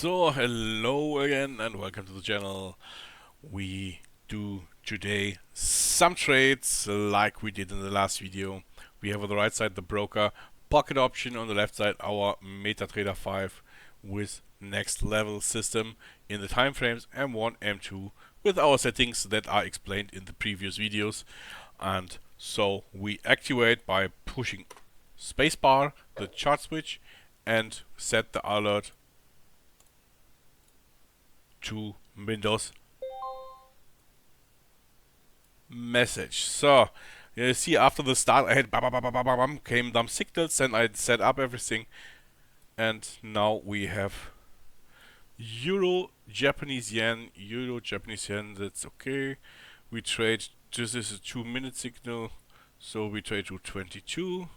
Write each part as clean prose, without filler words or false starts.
So, hello again and welcome to the channel. We do today some trades like we did in the last video. We have on the right side the broker pocket option, on the left side our MetaTrader 5 with next level system in the time frames M1, M2 with our settings that are explained in the previous videos. And so we activate by pushing spacebar the chart switch and set the alert to Windows message. So you see, after the start I had came some signals, and I set up everything, and now we have Euro Japanese yen, that's okay. We trade, this is a 2-minute signal, so we trade to 22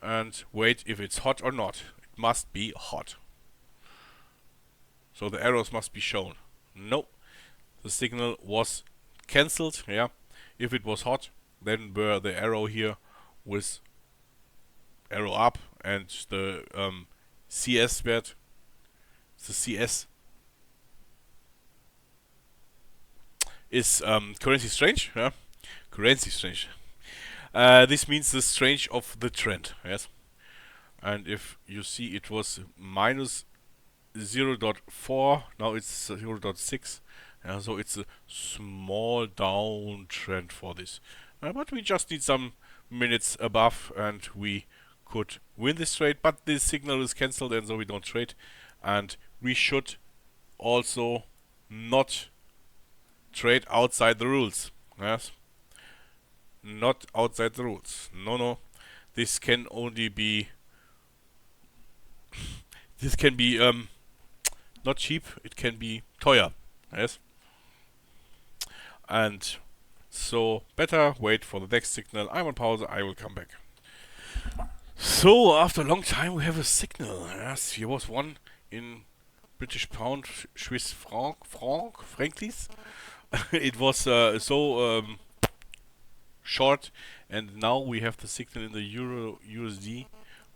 and wait if it's hot or not. It must be hot. So the arrows must be shown. No, the signal was cancelled. Yeah, if it was hot, then were the arrow here with arrow up, and the CS wert, the CS is currency strange. Yeah, currency strange. This means the strange of the trend. Yes, and if you see, it was minus 0.4, now it's 0.6, so it's a small downtrend for this. But we just need some minutes above and we could win this trade, but this signal is cancelled and so we don't trade. And we should also not trade outside the rules. Yes, not outside the rules. No, this can only be this can be not cheap, it can be teuer. Yes, and so better wait for the next signal. I'm on pause, I will come back. So after a long time we have a signal. Yes, here was one in British pound, Swiss franklies. It was so short, and now we have the signal in the Euro USD,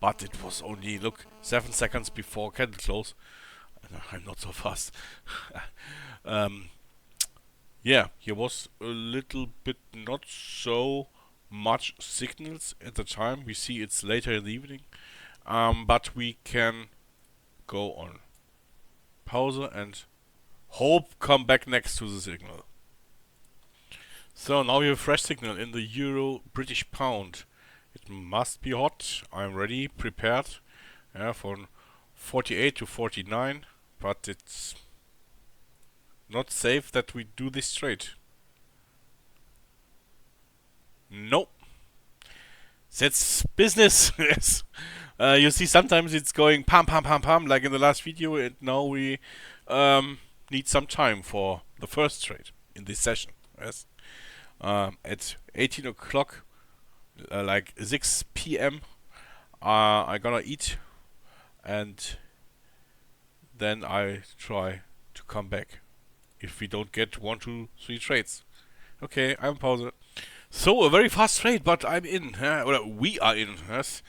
but it was only, look, 7 seconds before candle close. I'm not so fast. Yeah, here was a little bit not so much signals at the time. We see it's later in the evening, but we can go on pause and hope come back next to the signal. So now we have a fresh signal in the Euro British pound. It must be hot. I'm ready, prepared, from 48 to 49. But it's not safe that we do this trade. Nope. That's business. Yes. You see, sometimes it's going pam pam pam pam like in the last video, and now we need some time for the first trade in this session. Yes. At 18 o'clock, like 6 p.m., I'm gonna eat, and then I try to come back if we don't get 1, 2, 3 trades. Okay, I'm pause. So a very fast trade, but I'm in. Or we are in. Yes.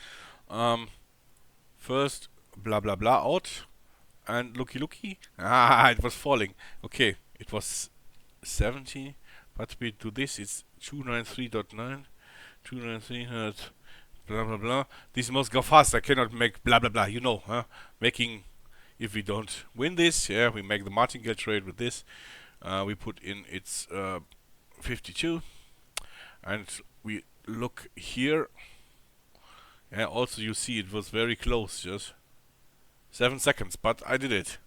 First blah blah blah out, and looky. It was falling. Okay, it was 70, but we do this. It's 293.9, 293. Blah blah blah. This must go fast. I cannot make blah blah blah. You know, making. If we don't win this, yeah, we make the martingale trade with this. We put in its 52, and we look here. Yeah, also you see it was very close, just 7 seconds, but I did it.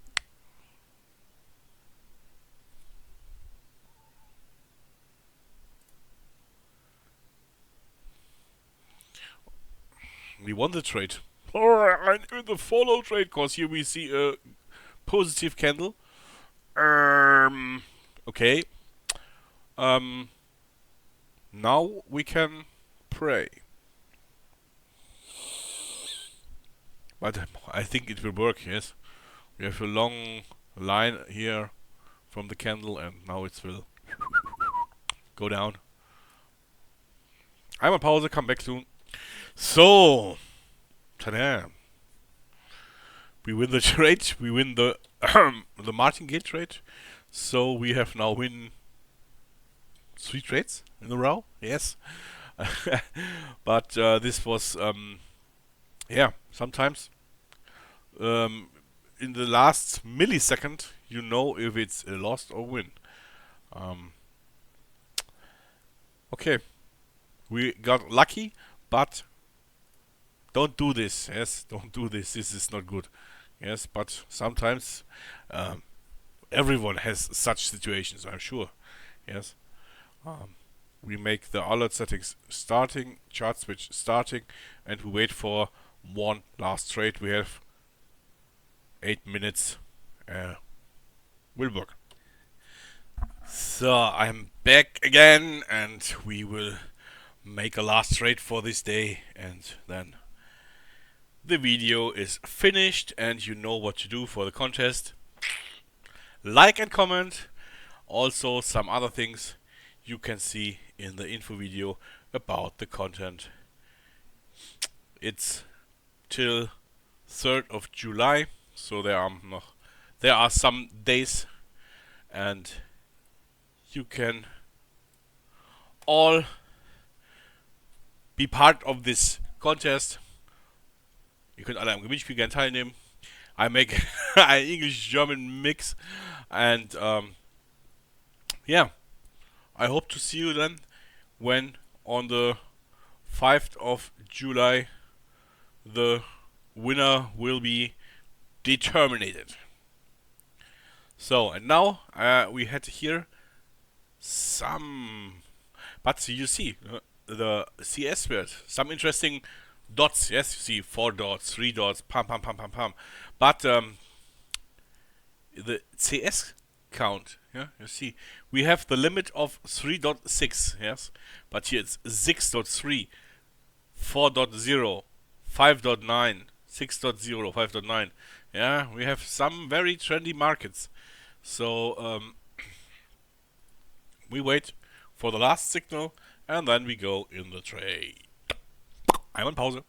We won the trade. I'm in the follow trade, cause here we see a positive candle. Okay. Now we can pray. But I think it will work, yes. We have a long line here from the candle, and now it will go down. I'm on pause, come back soon. So, ta-da. we win the trade, we win the the martingale trade. So we have now win 3 trades in a row. Yes, but this was yeah. Sometimes in the last millisecond, you know if it's a loss or win. Okay, we got lucky, but don't do this. Yes, don't do this. This is not good. Yes, but sometimes everyone has such situations, I'm sure. Yes. We make the alert settings starting, chart switch starting, and we wait for one last trade. We have 8 minutes. Will work. So I'm back again, and we will make a last trade for this day, and then the video is finished, and you know what to do for the contest. Like and comment. Also, some other things you can see in the info video about the content. It's till 3rd of July, so there are some days, and you can all be part of this contest. Ihr könnt alle am Gewinnspiel gerne teilnehmen. I make an English-German mix, and yeah, I hope to see you then when on the 5th of July the winner will be determined. So, and now we had here some, but you see the CS word, some interesting dots. Yes, you see 4 dots, 3 dots, pam pam pam pam pam. But the CS count, yeah, you see, we have the limit of 3.6, yes, but here it's 6.3, 4.0, 5.9, 6.0, 5.9. Yeah, we have some very trendy markets. So we wait for the last signal, and then we go in the trade. I'm on pause.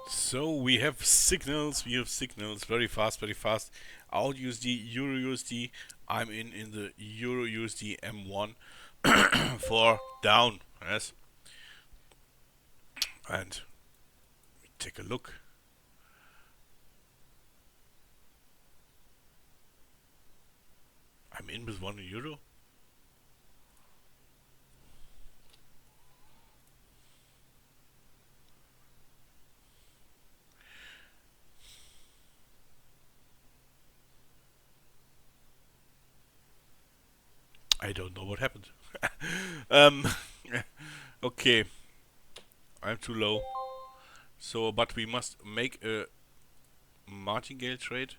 So we have signals, very fast, very fast. AUD USD, Euro USD. I'm in the Euro USD M1 for down, yes. And we take a look. I'm in with €1. I don't know what happened. Okay, I'm too low. So, but we must make a martingale trade.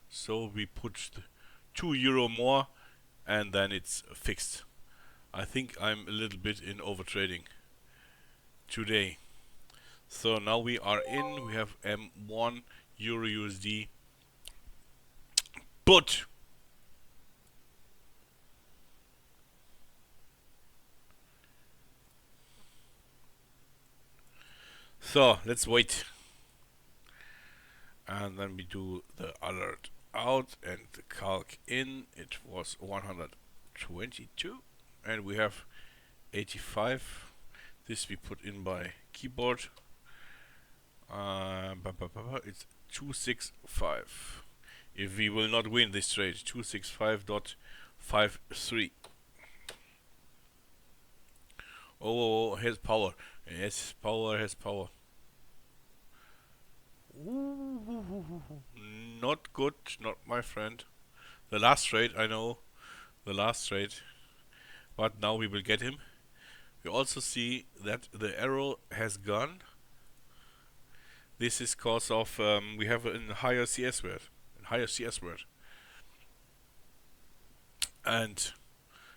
So we put €2 more, and then it's fixed. I think I'm a little bit in overtrading today. So now we are in. We have M1 Euro USD. But so let's wait, and then we do the alert out and the calc in. It was 122, and we have 85. This we put in by keyboard. It's 265. If we will not win this trade, 265.53. Oh, has power. Yes, power has power. Ooh, not good, not my friend. The last trade, I know. The last trade. But now we will get him. We also see that the arrow has gone. This is cause of we have a higher CS word. And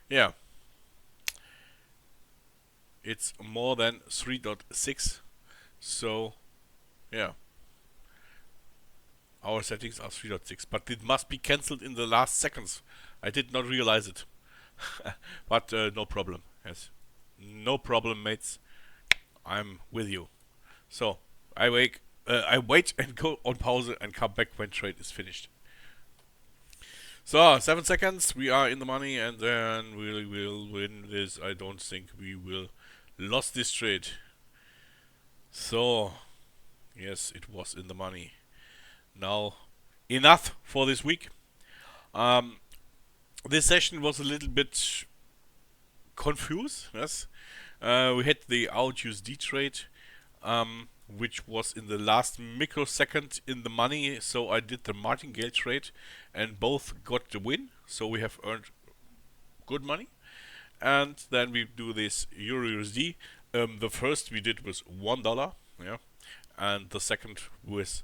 yeah, it's more than 3.6. So yeah, our settings are 3.6, but it must be cancelled in the last seconds. I did not realize it. But no problem. Yes, no problem, mates. I'm with you. So I wait I wait and go on pause and come back when trade is finished. So 7 seconds, we are in the money, and then we will win this. I don't think we will lose this trade. So yes, it was in the money. Now enough for this week. This session was a little bit confused. Yes, we had the out-USD trade, which was in the last microsecond in the money. So I did the martingale trade, and both got the win. So we have earned good money. And then we do this Euro USD. The first we did was $1, yeah, and the second was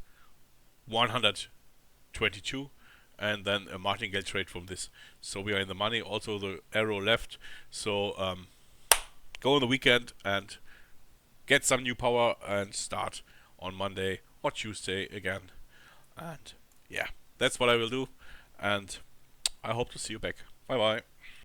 122, and then a martingale trade from this. So we are in the money. Also the arrow left. So go on the weekend and get some new power and start on Monday or Tuesday again. And yeah, that's what I will do. And I hope to see you back. Bye bye.